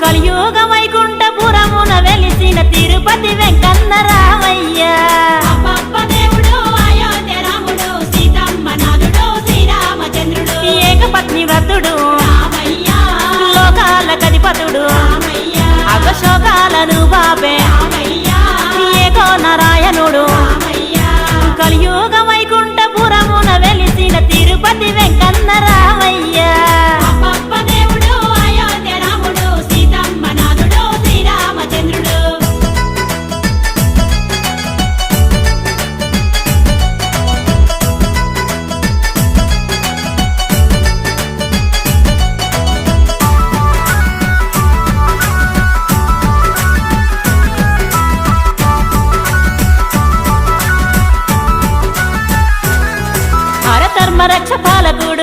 కలియుగ వైకుంఠపురమున వెలిసిన తిరుపతి వెంకన్న రామయ్య ఏకపత్ని వ్రతుడు లోకాల కధిపతుడు అగశోకాలను బాబే ఏకో నారాయణుడు కలియుగ వైకుంఠపురమున వెలిసిన తిరుపతి వెంకన్న రామయ్య రక్ష పాలకుడు